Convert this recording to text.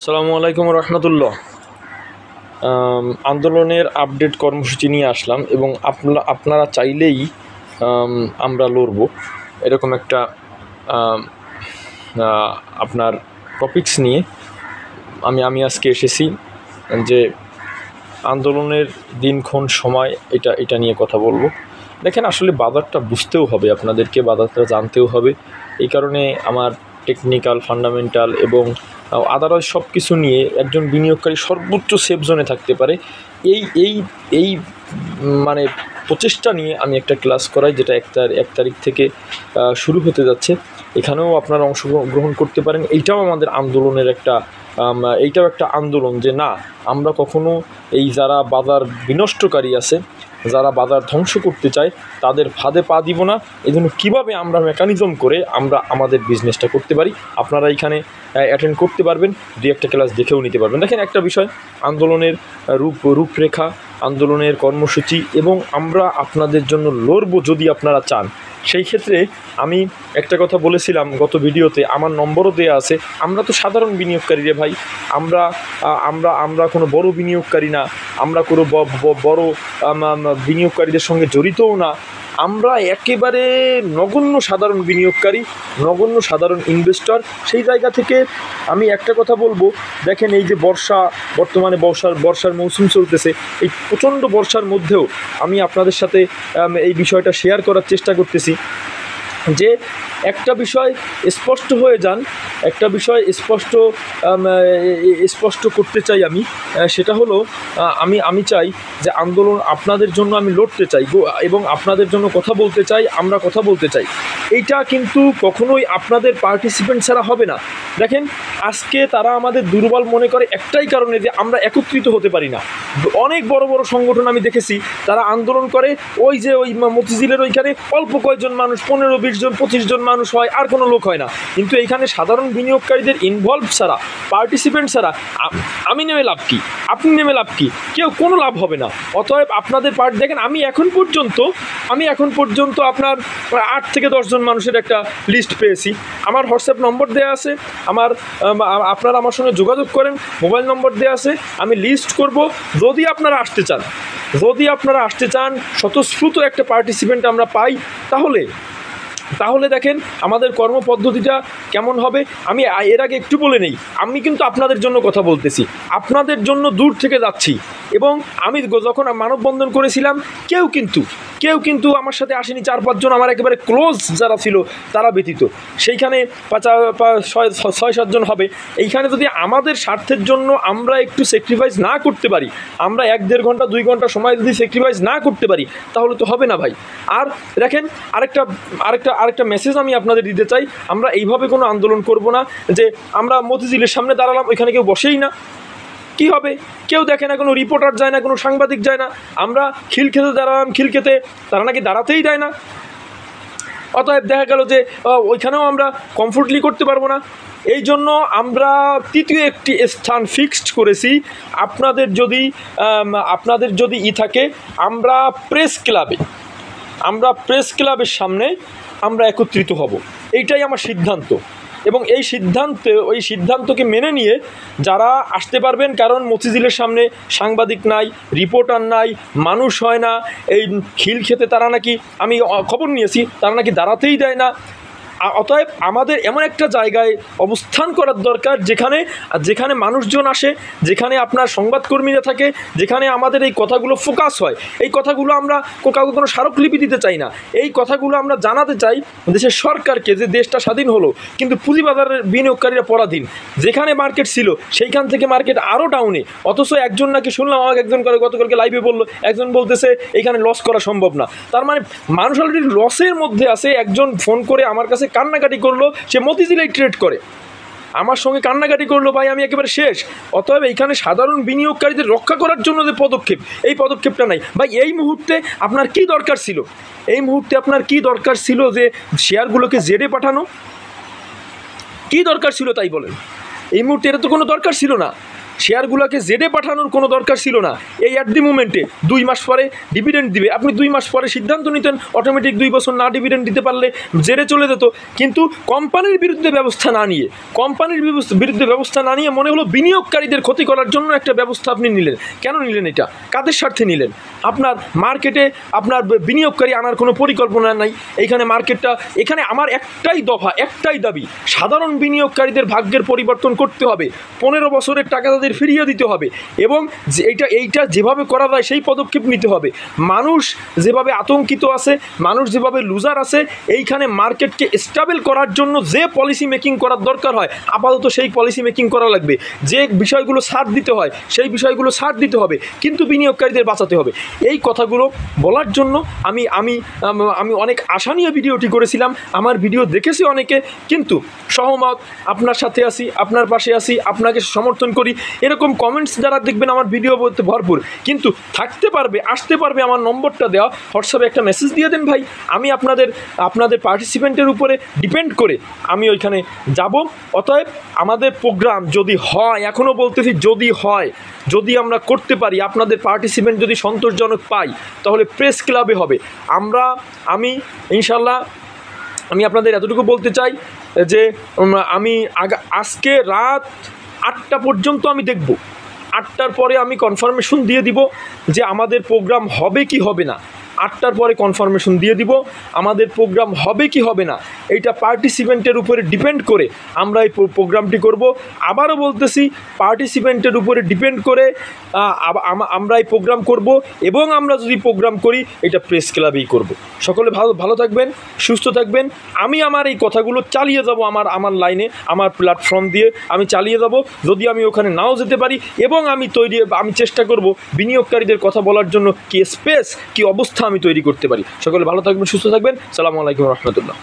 আসসালামু আলাইকুম রহমতুল্লাহ। আন্দোলনের আপডেট কর্মসূচি নিয়ে আসলাম এবং আপনারা চাইলেই আমরা লড়ব এরকম একটা আপনার টপিকস নিয়ে আমি আজকে এসেছি যে আন্দোলনের দিনক্ষণ সময় এটা নিয়ে কথা বলবো। দেখেন, আসলে বাজারটা বুঝতেও হবে, আপনাদেরকে বাজারটা জানতেও হবে। এই কারণে আমার টেকনিক্যাল, ফান্ডামেন্টাল এবং আদারওয়াইজ সব কিছু নিয়ে একজন বিনিয়োগকারী সর্বোচ্চ সেফ জোনে থাকতে পারে এই এই এই মানে প্রচেষ্টা নিয়ে আমি একটা ক্লাস করাই, যেটা এক তারিখ থেকে শুরু হতে যাচ্ছে। এখানেও আপনারা অংশগ্রহণ করতে পারেন। এইটাও আমাদের আন্দোলনের এইটাও একটা আন্দোলন যে না, আমরা কখনো এই যারা বাজার বিনষ্টকারী আছে, যারা বাজার ধ্বংস করতে চায়, তাদের ফাঁদে পা দিব না। এই জন্য কীভাবে আমরা মেকানিজম করে আমরা আমাদের বিজনেসটা করতে পারি, আপনারা এখানে অ্যাটেন্ড করতে পারবেন, দুই একটা ক্লাস দেখেও নিতে পারবেন। দেখেন, একটা বিষয়, আন্দোলনের রূপরেখা, আন্দোলনের কর্মসূচি এবং আমরা আপনাদের জন্য লড়ব যদি আপনারা চান। সেই ক্ষেত্রে আমি একটা কথা বলেছিলাম গত ভিডিওতে, আমার নম্বরও দেওয়া আছে। আমরা তো সাধারণ বিনিয়োগকারী রে ভাই, আমরা আমরা আমরা কোনো বড় বিনিয়োগকারী না, আমরা কোনো বড় বিনিয়োগকারীদের সঙ্গে জড়িতও না। আমরা একেবারে নগণ্য সাধারণ বিনিয়োগকারী, নগণ্য সাধারণ ইনভেস্টর। সেই জায়গা থেকে আমি একটা কথা বলবো, দেখেন এই যে বর্তমানে বর্ষার মৌসুম চলতেছে, এই প্রচণ্ড বর্ষার মধ্যেও আমি আপনাদের সাথে এই বিষয়টা শেয়ার করার চেষ্টা করতেছি যে একটা বিষয় স্পষ্ট হয়ে যান, একটা বিষয় স্পষ্ট করতে চাই আমি। সেটা হলো আমি চাই যে আন্দোলন আপনাদের জন্য আমি লড়তে চাই এবং আপনাদের জন্য কথা বলতে চাই, আমরা কথা বলতে চাই। এইটা কিন্তু কখনোই আপনাদের পার্টিসিপেন্ট ছাড়া হবে না। দেখেন, আজকে তারা আমাদের দুর্বল মনে করে একটাই কারণে, যে আমরা একত্রিত হতে পারি না। অনেক বড় বড় সংগঠন আমি দেখেছি, তারা আন্দোলন করে ওই মতিঝিলের ওইখানে অল্প কয়েকজন মানুষ, 15-20 জন 25 জন মানুষ হয়, আর কোনো লোক হয় না। কিন্তু এইখানে সাধারণ বিনিয়োগকারীদের ইনভলভ ছাড়া, পার্টিসিপেন্ট ছাড়া আমি নেমে লাভ কি, আপনি নেমে লাভ কি, কেউ কোনো লাভ হবে না। অতএব আপনাদের দেখেন, আমি এখন পর্যন্ত আপনার 8 থেকে 10 জন মানুষের একটা লিস্ট পেয়েছি। আমার হোয়াটসঅ্যাপ নম্বর দেওয়া আছে, আপনারা আমার সঙ্গে যোগাযোগ করেন, মোবাইল নম্বর দেওয়া আছে। আমি লিস্ট করব, যদি আপনারা আসতে চান স্বতঃস্ফূর্ত একটা পার্টিসিপেন্ট আমরা পাই, তাহলে দেখেন আমাদের কর্মপদ্ধতিটা কেমন হবে। আমি এর আগে একটু বলে নেই, আমি কিন্তু আপনাদের জন্য কথা বলতেছি, আপনাদের জন্য দূর থেকে যাচ্ছি। এবং আমি যখন মানববন্ধন করেছিলাম, কেউ কিন্তু আমার সাথে আসেনি, 4-5 জন আমার একেবারে ক্লোজ যারা ছিল তারা ব্যতীত। সেইখানে 6-7 জন হবে। এইখানে যদি আমাদের স্বার্থের জন্য আমরা একটু স্যাক্রিফাইস না করতে পারি, আমরা 1-1.5 ঘন্টা 2 ঘন্টা সময় যদি স্যাক্রিফাইস না করতে পারি, তাহলে তো হবে না ভাই। আর দেখেন, আরেকটা মেসেজ আমি আপনাদের দিতে চাই, আমরা এইভাবে কোনো আন্দোলন করব না যে আমরা মতিঝিলের সামনে দাঁড়ালাম, ওইখানে কেউ বসেই না, কি হবে? কেউ দেখে না, কোনো রিপোর্টার যায় না, কোনো সাংবাদিক যায় না। আমরা খিলক্ষেতে দাঁড়ালাম, খিলক্ষেতে তারা নাকি দাঁড়াতেই দেয় না। অতএব দেখা গেল যে ওইখানেও আমরা কমফোর্টলি করতে পারবো না। এই জন্য আমরা তৃতীয় একটি স্থান ফিক্সড করেছি। আপনাদের যদি থাকে, আমরা প্রেস ক্লাবের সামনে আমরা একত্রিত হব। এইটাই আমার সিদ্ধান্ত। এবং এই সিদ্ধান্তকে মেনে নিয়ে যারা আসতে পারবেন, কারণ মতিঝিলের সামনে সাংবাদিক নাই, রিপোর্টার নাই, মানুষ হয় না। এই খিলক্ষেতে তারা নাকি, আমি খবর নিয়েছি, তারা নাকি দাঁড়াতেই দেয় না। অতএব আমাদের এমন একটা জায়গায় অবস্থান করার দরকার, যেখানে মানুষজন আসে, যেখানে আপনার সংবাদকর্মীরা থাকে, যেখানে আমাদের এই কথাগুলো ফোকাস হয়। এই কথাগুলো আমরা কাউকে কোনো স্মারকলিপি দিতে চাই না, এই কথাগুলো আমরা জানাতে চাই দেশের সরকারকে যে দেশটা স্বাধীন হলো, কিন্তু পুঁজিবাজারের বিনিয়োগকারীরা পরাধীন। যেখানে মার্কেট ছিল সেইখান থেকে মার্কেট আরও ডাউনে। অথচ একজন নাকি শুনলাম, আমাকে একজন করে গতকালকে লাইভে বললো, একজন বলতেছে এইখানে লস করা সম্ভব না। তার মানে মানুষ অলরেডি লসের মধ্যে আছে। একজন ফোন করে আমার কাছে কান্নাকাটি করলো, সে মতিঝিলেই ট্রেড করে, আমার সঙ্গে কান্নাকাটি করলো, ভাই আমি একেবারে শেষ। অতএব এইখানে সাধারণ বিনিয়োগকারীদের রক্ষা করার জন্য যে পদক্ষেপ, এই পদক্ষেপটা নাই ভাই। এই মুহূর্তে আপনার কি দরকার ছিল? যে শেয়ারগুলোকে জেডে পাঠানো কি দরকার ছিল, তাই বলেন? এই মুহূর্তে এটা তো কোনো দরকার ছিল না। শেয়ারগুলোকে জেডে পাঠানোর কোনো দরকার ছিল না। এই অ্যাট দি মোমেন্টে 2 মাস পরে ডিভিডেন্ড দিবে, আপনি 2 মাস পরে সিদ্ধান্ত নিতেন, অটোমেটিক 2 বছর না ডিভিডেন্ড দিতে পারলে জেডে চলে যেত। কিন্তু কোম্পানির বিরুদ্ধে ব্যবস্থা না নিয়ে, বিরুদ্ধে ব্যবস্থা না নিয়ে মনে হলো বিনিয়োগকারীদের ক্ষতি করার জন্য একটা ব্যবস্থা আপনি নিলেন। কেন নিলেন? এটা কাদের স্বার্থে নিলেন? আপনার মার্কেটে আপনার বিনিয়োগকারী আনার কোনো পরিকল্পনা নাই। এখানে আমার একটাই দফা, একটাই দাবি, সাধারণ বিনিয়োগকারীদের ভাগ্যের পরিবর্তন করতে হবে, 15 বছরের টাকা তাদের ফিরিয়ে দিতে হবে, এবং এইটা যেভাবে করা যায় সেই পদক্ষেপ নিতে হবে। মানুষ যেভাবে আতঙ্কিত আছে, মানুষ যেভাবে লুজার আছে, এইখানে মার্কেটকে স্টেবল করার জন্য যে পলিসি মেকিং করার দরকার হয় আপাতত সেই পলিসি মেকিং করা লাগবে। যে বিষয়গুলো ছাড় দিতে হয় সেই বিষয়গুলো ছাড় দিতে হবে, কিন্তু বিনিয়োগকারীদের বাঁচাতে হবে। এই কথাগুলো বলার জন্য আমি অনেক আশা নিয়ে ভিডিওটি করেছিলাম। আমার ভিডিও দেখেছি অনেকে, কিন্তু সহমত, আপনার সাথে আসি, আপনার পাশে আসি, আপনাকে সমর্থন করি, এরকম কমেন্টস যারা দেখবেন আমার ভিডিও বলতে ভরপুর, কিন্তু আসতে পারবে আমার নম্বরটা দেওয়া, হোয়াটসঅ্যাপে একটা মেসেজ দিয়ে দেন ভাই, আমি আপনাদের পার্টিসিপেন্টের উপরে ডিপেন্ড করে আমি ওইখানে যাব। অতএব আমাদের প্রোগ্রাম যদি হয়, এখনও বলতেছি যদি আমরা করতে পারি, আপনাদের পার্টিসিপেন্ট যদি সন্তোষজনক পাই, তাহলে প্রেস ক্লাবে হবে। আমি ইনশাল্লাহ আমি আপনাদের এতটুকু বলতে চাই যে আমি আজকে রাত 8টা পর্যন্ত আমি দেখব, 8টার পরে আমি কনফার্মেশন দিয়ে দিব যে আমাদের প্রোগ্রাম হবে কি হবে না। 8টার পরে কনফার্মেশন দিয়ে দিব আমাদের প্রোগ্রাম হবে কি হবে না। এইটা পার্টিসিপেন্টের উপরে ডিপেন্ড করে আমরা এই প্রোগ্রামটি করব। আবারও বলতেছি, পার্টিসিপেন্টের উপরে ডিপেন্ড করে আমরা এই প্রোগ্রাম করব, এবং আমরা যদি প্রোগ্রাম করি এটা প্রেস ক্লাবেই করব। সকলে ভালো থাকবেন, সুস্থ থাকবেন। আমি আমার এই কথাগুলো চালিয়ে যাব, আমার লাইনে, আমার প্ল্যাটফর্ম দিয়ে আমি চালিয়ে যাব। যদি আমি ওখানে নাও যেতে পারি, এবং আমি চেষ্টা করব বিনিয়োগকারীদের কথা বলার জন্য কি স্পেস, কি অবস্থা আমি তৈরি করতে পারি। সকলে ভালো থাকবেন, সুস্থ থাকবেন। আসসালামু আলাইকুম রহমতুল্লাহ।